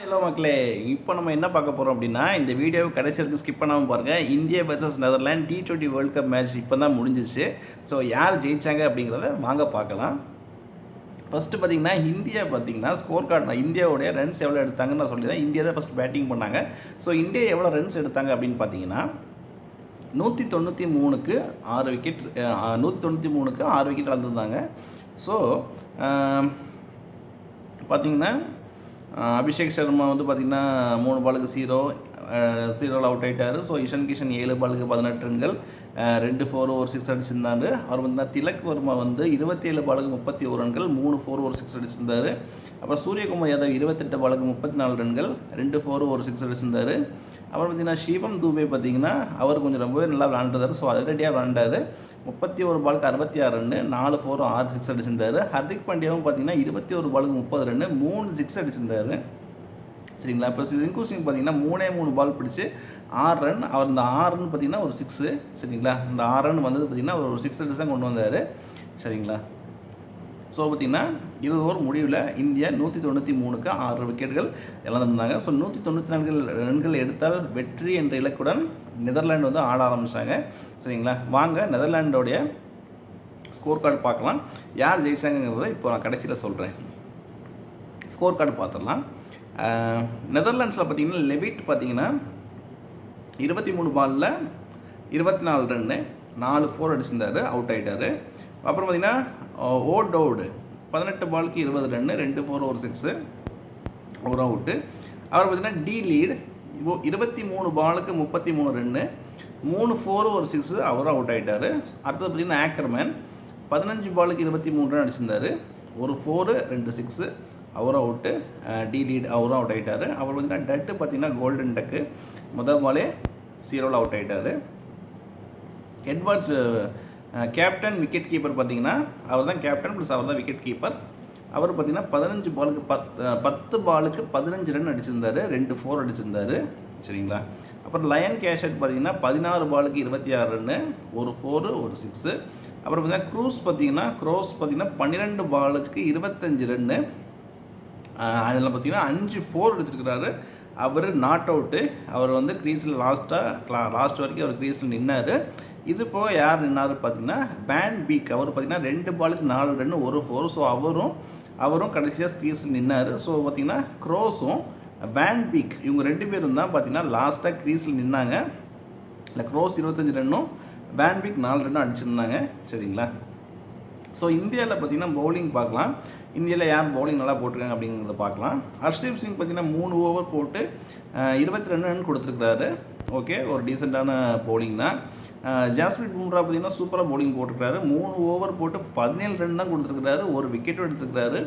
Hello மக்களே, இப்போ நம்ம என்ன பார்க்க போகிறோம் அப்படின்னா, இந்த வீடியோவை கடைசி வரைக்கும் ஸ்கிப் பண்ணாமல் பாருங்கள். India versus Netherland T20 world cup match இப்போ தான் முடிஞ்சிச்சு. ஸோ யார் ஜெயிச்சாங்க அப்படிங்கிறத வாங்க பார்க்கலாம். ஃபஸ்ட்டு பார்த்தீங்கன்னா, இந்தியா பார்த்தீங்கன்னா ஸ்கோர் கார்டு இந்தியாவுடைய ரன்ஸ் எவ்வளோ எடுத்தாங்கன்னு நான் சொல்லி தான் இந்தியா தான் ஃபஸ்ட் பேட்டிங் பண்ணாங்க. ஸோ இந்தியா எவ்வளோ ரன்ஸ் எடுத்தாங்க அப்படின்னு பார்த்தீங்கன்னா 193க்கு 6 விக்கெட் 193க்கு 6 விக்கெட் இழந்திருந்தாங்க. ஸோ பார்த்தீங்கன்னா அபிஷேக் சர்மா வந்து பார்த்திங்கன்னா 3 பாலுக்கு 0 அவுட் ஆகிட்டார். ஸோ இஷன் கிஷன் 7 பாலுக்கு 18 ரன்கள், 2 4 ஒரு 6 அடிச்சிருந்தார். அவர் வந்து திலக் வர்மா வந்து 27 பாலுக்கு 31 ரன்கள், 3 4 ஒரு 6 அடிச்சிருந்தார். அப்புறம் சூரியகுமார் யாதவ் 28 பாலுக்கு 34 ரன்கள், 2 4 ஒரு 6 அடிச்சிருந்தார். அப்புறம் பார்த்திங்கன்னா சிவம் தூபே பார்த்திங்கன்னா அவர் கொஞ்சம் ரொம்பவே நல்லா விளாண்டுருந்தார். ஸோ அதிரடியாக விளாண்டார். 31 பாலுக்கு 66 ரன்னு, 4 4 6 6 அடிச்சிருந்தார். ஹர்திக் பாண்டியாவும் பார்த்திங்கன்னா 21 பாலுக்கு 30 ரன்னு, 3 6 அடிச்சிருந்தார். சரிங்களா? இப்போ ரிங்கு சிங் பார்த்திங்கன்னா 3 பால் பிடிச்சி 6 ரன். அவர் இந்த 6 ரன் பார்த்திங்கன்னா ஒரு 6. சரிங்களா? இந்த 6 ரன் வந்தது பார்த்திங்கன்னா ஒரு 6 அடிச்சு தான் கொண்டு வந்தார். சரிங்களா? ஸோ பார்த்திங்கன்னா 20 ஓவர் முடிவில் இந்தியா 193க்கு 6 விக்கெட்டுகள் இழந்திருந்தாங்க. ஸோ 194 ரன்கள் எடுத்தால் வெற்றி என்ற இலக்குடன் நெதர்லாண்டு வந்து ஆட ஆரம்பித்தாங்க. சரிங்களா? வாங்க நெதர்லாண்டோடைய ஸ்கோர் கார்டு பார்க்கலாம். யார் ஜெயிச்சாங்கிறத இப்போ நான் கடைசியில் சொல்கிறேன். ஸ்கோர் கார்டு பார்த்துடலாம். நெதர்லாண்ட்ஸில் பார்த்திங்கன்னா லெவிட் பார்த்திங்கன்னா 23 பாலில் 24 ரன்னு, 4 4 அடிச்சிருந்தார், அவுட் ஆகிட்டார். அப்புறம் பார்த்திங்கன்னா ஓடோடு 18 பாலுக்கு 20 ரன்னு, 2 4 ஒரு 6, ஒரு அவுட்டு. அவர் பார்த்திங்கன்னா டி லீட் 23 பாலுக்கு 33 ரன்னு, 3 4 ஒரு 6, அவரும் அவுட் ஆகிட்டார். அடுத்தது பார்த்திங்கன்னா ஆக்கர்மேன் 15 பாலுக்கு 23 ரன் அடிச்சிருந்தார், ஒரு 4 2 6, அவரும் அவுட்டு. டி லீட் அவரும் அவுட் ஆகிட்டார். அவர் பார்த்திங்கன்னா டட்டு பார்த்திங்கன்னா கோல்டன் டக்கு முதல் பாலே 0 அவுட் ஆகிட்டார். எட்வர்ட்ஸ் கேப்டன் விக்கெட் கீப்பர் பார்த்திங்கன்னா அவர் தான் கேப்டன் ப்ளஸ் அவர் தான் விக்கெட் கீப்பர். அவர் பார்த்திங்கன்னா 15 பாலுக்கு 10 பாலுக்கு 15 ரன் அடிச்சிருந்தார், 2 4 அடிச்சிருந்தார். சரிங்களா? அப்புறம் லயன் கேஷட் பார்த்திங்கன்னா 16 பாலுக்கு 26 ரன்னு, ஒரு 4 ஒரு 6. அப்புறம் பார்த்திங்கன்னா க்ரோஸ் பார்த்திங்கன்னா 12 பாலுக்கு 25 ரன்னு, அதில் பார்த்திங்கன்னா 5 4 அடிச்சிருக்கிறாரு. அவர் நாட் அவுட்டு. அவர் வந்து க்ரீஸில் லாஸ்ட் வரைக்கும் அவர் க்ரீஸில் நின்னார். இது போக யார் நின்னார் பார்த்திங்கன்னா வேன் பீக். அவர் பார்த்திங்கன்னா 2 பாலுக்கு 4 ரன்னு, ஒரு 4. ஸோ அவரும் கடைசியாக க்ரீஸில் நின்னார். ஸோ பார்த்திங்கன்னா க்ரோஸும் வேன் பீக் இவங்க 2 பேரும் தான் பார்த்திங்கன்னா லாஸ்ட்டாக க்ரீஸில் நின்னாங்க. இல்லை க்ரோஸ் 25 ரன்னும் வேன் பீக் 4 ரன்னும் அடிச்சிருந்தாங்க. சரிங்களா? ஸோ இந்தியாவில் பார்த்திங்கன்னா பவுலிங் பார்க்கலாம். இந்தியாவில் யார் பவுலிங் நல்லா போட்டிருக்காங்க அப்படிங்கிறத பார்க்கலாம். ஹர்ஷ்தீப் சிங் பார்த்திங்கன்னா 3 ஓவர் போட்டு 22 ரன் கொடுத்துருக்குறாரு. ஓகே, ஒரு டீசெண்டான பவுலிங் தான். ஜாஸ்பிரிட் பும்ரா பார்த்திங்கன்னா சூப்பராக பவுலிங் போட்டிருக்காரு. 3 ஓவர் போட்டு 17 ரன் தான் கொடுத்துருக்குறாரு, ஒரு விக்கெட்டும் எடுத்துருக்கிறாரு.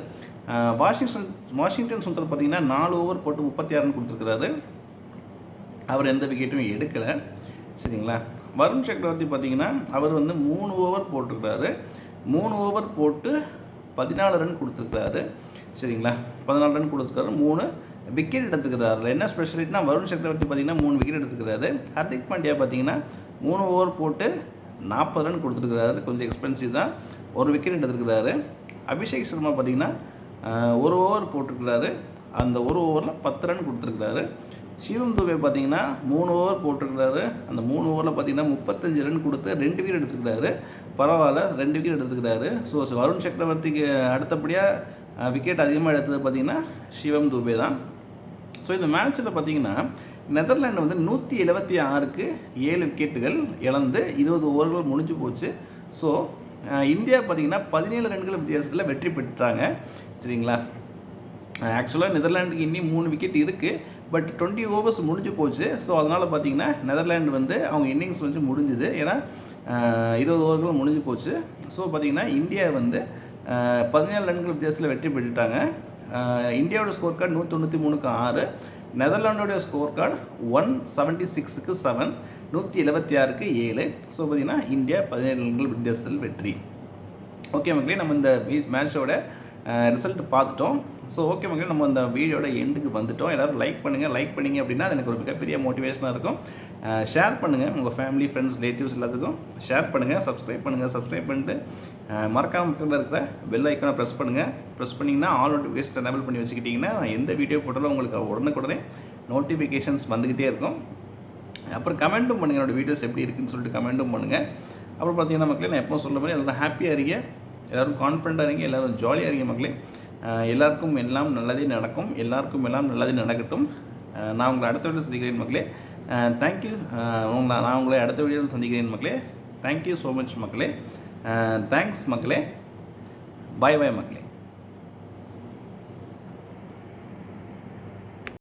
வாஷிங்டன் சுந்தர் பார்த்திங்கன்னா 4 ஓவர் போட்டு 36 ரன் கொடுத்துருக்குறாரு, அவர் எந்த விக்கெட்டும் எடுக்கலை. சரிங்களா? வருண் சக்கரவர்த்தி பார்த்திங்கன்னா அவர் வந்து 3 ஓவர் போட்டிருக்கிறாரு. 3 ஓவர் போட்டு 14 ரன் கொடுத்துருக்காரு. சரிங்களா? 14 ரன் கொடுத்துருக்காரு, 3 விக்கெட் எடுத்துக்கிறாரு. என்ன ஸ்பெஷலிட்டினா வருண் சக்கரவர்த்தி பார்த்திங்கன்னா 3 விக்கெட் எடுத்துக்கிறாரு. ஹர்திக் பாண்டியா பார்த்திங்கன்னா 3 ஓவர் போட்டு 40 ரன் கொடுத்துருக்கிறாரு, கொஞ்சம் எக்ஸ்பென்சிவ் தான், ஒரு விக்கெட் எடுத்துருக்கிறாரு. அபிஷேக் சர்மா பார்த்திங்கன்னா 1 ஓவர் போட்டிருக்கிறாரு, அந்த 1 ஓவரில் 10 ரன் கொடுத்துருக்கிறாரு. சிவம் தூபே பார்த்திங்கன்னா 3 ஓவர் போட்டிருக்கிறாரு, அந்த 3 ஓவரில் பார்த்திங்கன்னா 35 ரன் கொடுத்து 2 விக்கெட் எடுத்துக்கிறாரு. பரவாயில்ல, 2 விக்கெட் எடுத்துக்கிறாரு. ஸோ வருண் சக்கரவர்த்திக்கு அடுத்தபடியாக விக்கெட் அதிகமாக எடுத்தது பார்த்திங்கன்னா சிவம் தூபே தான். ஸோ இந்த மேட்ச்சில் பார்த்திங்கன்னா நெதர்லாண்டு வந்து 176க்கு 7 விக்கெட்டுகள் இழந்து 20 ஓவர்கள் முடிஞ்சு போச்சு. ஸோ இந்தியா பார்த்திங்கன்னா 17 ரன்கள் வித்தியாசத்தில் வெற்றி பெற்றாங்க. சரிங்களா? ஆக்சுவலாக நெதர்லாண்டுக்கு இன்னும் 3 விக்கெட் இருக்குது, பட் 20 ஓவர்ஸ் முடிஞ்சு போச்சு. ஸோ அதனால் பார்த்திங்கன்னா நெதர்லாண்டு வந்து அவங்க இன்னிங்ஸ் வந்து முடிஞ்சுது. ஏன்னா 20 ஓவர்கள் முடிஞ்சு போச்சு. ஸோ பார்த்திங்கன்னா இந்தியா வந்து 17 ரன்கள் வித்தியாசத்தில் வெற்றி பெற்றுட்டாங்க. இந்தியாவோட ஸ்கோர் கார்டு 193க்கு 6, நெதர்லாண்டோடைய ஸ்கோர் கார்டு 176க்கு 7, 176க்கு 7. ஸோ பார்த்திங்கன்னா இந்தியா 17 ரன்கள் வித்தியாசத்தில் வெற்றி. ஓகே மக்களே, நம்ம இந்த மேட்சோட ரிசல்ட் பார்த்துட்டோம். ஸோ ஓகே மக்களே, நம்ம அந்த வீடியோட எண்டுக்கு வந்துவிட்டோம். எல்லோரும் லைக் பண்ணிங்க அப்படின்னா அது எனக்கு ஒரு மிகப்பெரிய மோட்டிவேஷனாக இருக்கும். ஷேர் பண்ணுங்கள் உங்கள் ஃபேமிலி, ஃப்ரெண்ட்ஸ், ரிலேட்டிவ்ஸ் எல்லாத்துக்கும் ஷேர் பண்ணுங்கள். சப்ஸ்கிரைப் பண்ணிட்டு மறக்காம பக்கத்தில் இருக்கிற பெல் ஐக்கானை ப்ரெஸ் பண்ணுங்கள். ப்ரெஸ் பண்ணிங்கன்னா ஆல் நோட்டிஃபிகேஷன்ஸ் எனேபிள் பண்ணி வச்சுக்கிட்டிங்கன்னா எந்த வீடியோ போட்டாலும் உங்களுக்கு உடனுக்குடனே நோட்டிஃபிகேஷன்ஸ் வந்துக்கிட்டே இருக்கும். அப்புறம் கமெண்ட்டும் பண்ணுங்கள், என்னோடய வீடியோஸ் எப்படி இருக்குன்னு சொல்லிட்டு கமெண்ட்டும் பண்ணுங்கள். அப்புறம் பார்த்தீங்கன்னா மக்களே, நான் எப்போ சொல்கிற மாதிரி எல்லோரும் ஹாப்பியாக இருங்க, எல்லோரும் கான்ஃபிடண்ட்டாக இருங்க, எல்லோரும் ஜாலியாக இருங்க மக்களே. எல்லாருக்கும் எல்லாம் நல்லதே நடக்கும், எல்லாருக்கும் எல்லாம் நல்லதே நடக்கட்டும். நான் உங்களை அடுத்த வீடியோ சந்திக்கிறேன் மக்களே. தேங்க்யூ. நான் உங்களை அடுத்த வீடியோவில் சந்திக்கிறேன் மக்களே. தேங்க்யூ ஸோ மச் மக்களே. தேங்க்ஸ் மக்களே. பாய் மக்களே.